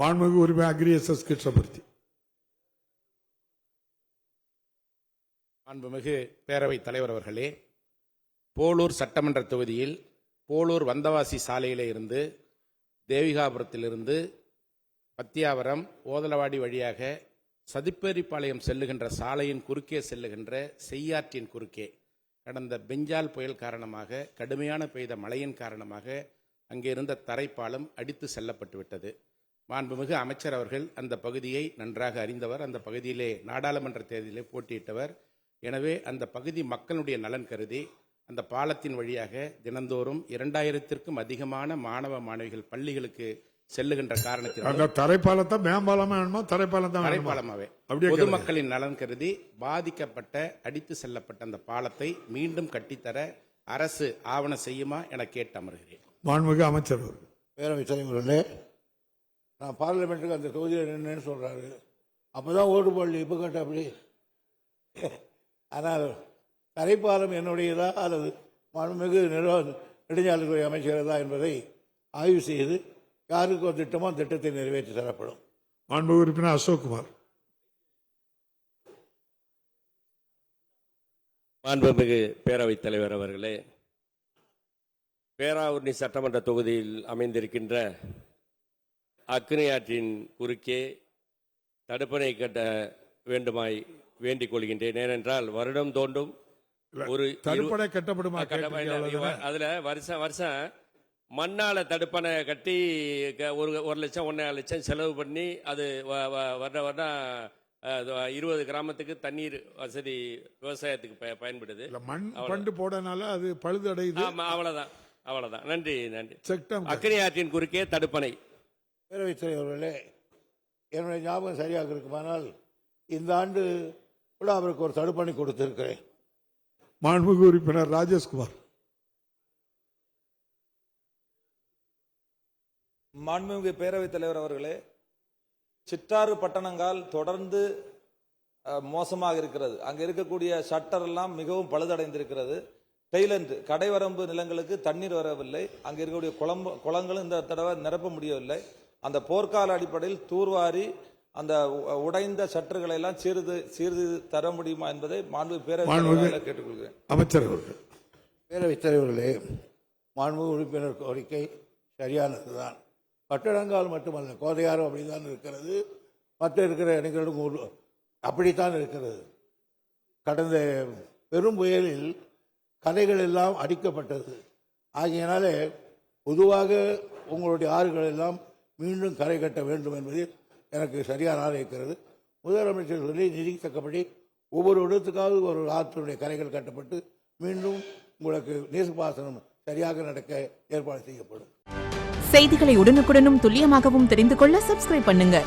மாண்புமிகு உரிமை agri S Krishnamurthy. மாண்புமிகு பேரவைத் தலைவர் அவர்களே, போலூர் சட்டமன்ற தொகுதியில் போலூர் வந்தவாசி சாலையிலே இருந்து தேவிகாபுரத்திலிருந்து பத்தியாவரம் ஓதலவாடி வழியாக சதிப்பேரிப்பாளையம் செல்லுகின்ற சாலையின் குறுக்கே செல்லுகின்ற செய்யாற்றின் குறுக்கே கடந்த பெஞ்சால் புயல் காரணமாக கடுமையான பெய்த மழையின் காரணமாக அங்கே இருந்த தரைப்பாலம் அடித்து செல்லப்பட்டு விட்டது. மாண்புமிகு அமைச்சர் அவர்கள் அந்த பகுதியை நன்றாக அறிந்தவர், அந்த பகுதியிலே நாடாளுமன்ற தேர்தலிலே போட்டியிட்டவர். எனவே அந்த பகுதி மக்களுடைய நலன் கருதி அந்த பாலத்தின் வழியாக தினந்தோறும் 2000க்கும் அதிகமான மாணவ மாணவிகள் பள்ளிகளுக்கு செல்லுகின்ற காரணத்தினால் தரைப்பாலத்தை மேம்பாலமா வேணுமா தரைப்பாலமாவே பொதுமக்களின் நலன் கருதி பாதிக்கப்பட்ட அடித்து செல்லப்பட்ட அந்த பாலத்தை மீண்டும் கட்டித்தர அரசு ஆவணம் செய்யுமா என கேட்டு அமர்கிறேன். மாண்புமிகு அமைச்சர் பேரவைத் தலைவர்களே, நான் பார்லிமெண்ட்டுக்கு அந்த தொகுதியில் நின்றுன்னு சொல்றாரு, அப்பதான் ஓட்டு போடல, இப்ப கேட்ட அப்படி. ஆனால் தரைப்பாலம் என்னுடையதா அல்லது மாண்புமிகு நெடுஞ்சாலைத்துறை அமைச்சரதா என்பதை ஆய்வு செய்து யாருக்கு ஒரு திட்டமோ திட்டத்தை நிறைவேற்றி தரப்படும். மாண்புமிகு உறுப்பினர் அசோக்குமார். மாண்புமிகு பேரவைத் தலைவர் அவர்களே, பேராவூரணி சட்டமன்ற தொகுதியில் அமைந்திருக்கின்ற அக்னி ஆற்றின் குறுக்கே தடுப்பணை கட்ட வேண்டுமாய் வேண்டிக் கொள்கின்றேன். ஏனென்றால் வருடம் தோண்டும் ஒரு தடுப்பணை கட்டப்படுமா? அதுல வருஷம் மண்ணால தடுப்பணை கட்டி 1 லட்சம் 1.5 லட்சம் செலவு பண்ணி அது வருடம் 20 கிராமத்துக்கு தண்ணீர் வசதி விவசாயத்துக்கு பயன்படுது. மண் பண்டு போடனால அது பழுதடையுது. அவ்வளவுதான். நன்றி. அக்னி ஆற்றின் குறுக்கே தடுப்பணை. பேரவைத் தலைவர்களே, என்னுடைய ஞாபகம் சரியாக இருக்குமானால் இந்த ஆண்டு கூட அவருக்கு ஒரு தடுப்பணை கொடுத்திருக்கிறேன். மாண்புமிகு உறுப்பினர் ராஜேஷ்குமார். மாண்புமிகு பேரவைத் தலைவர் அவர்களே, சிற்றாறு பட்டணங்கால் தொடர்ந்து மோசமாக இருக்கிறது. அங்கே இருக்கக்கூடிய ஷட்டர் எல்லாம் மிகவும் பழுதடைந்திருக்கிறது. டெய்லண்ட் கடைவரம்பு நிலங்களுக்கு தண்ணீர் வரவில்லை. அங்கே இருக்கக்கூடிய குளங்களும் இந்த தடவை நிரப்ப முடியவில்லை. அந்த போர்க்கால அடிப்படையில் தூர்வாரி அந்த உடைந்த சட்டர்களை எல்லாம் சீர்து தர முடியுமா என்பதை மாண்புமிகு பேரவைத் கேட்டுக்கொள்கிறேன். அமைச்சர் பேரவைத் தலைவர்களே, மாண்புமிகு உறுப்பினர் கோரிக்கை சரியானதுதான். பட்டணங்கால் மட்டுமல்ல, கோதையாரும் அப்படித்தான் இருக்கிறது, மற்ற இருக்கிற இடங்களும் அப்படித்தான் இருக்கிறது. கடந்த பெரும் புயலில் கரைகள் எல்லாம் அடிக்கப்பட்டது. ஆகையினாலே பொதுவாக உங்களுடைய ஆறுகள் எல்லாம் மீண்டும் கரை கட்ட வேண்டும் என்பது எனக்கு சரியான இருக்கிறது. முதலமைச்சர் சொல்லி நிதித்தக்கபடி ஒவ்வொரு இடத்துக்காவது ஒரு ஆற்றினுடைய கரைகள் கட்டப்பட்டு மீண்டும் உங்களுக்கு நீர்ப்பாசனம் சரியாக நடக்க ஏற்பாடு செய்யப்படும். செய்திகளை உடனுக்குடனும் துல்லியமாகவும் தெரிந்து கொள்ள சப்ஸ்கிரைப் பண்ணுங்க.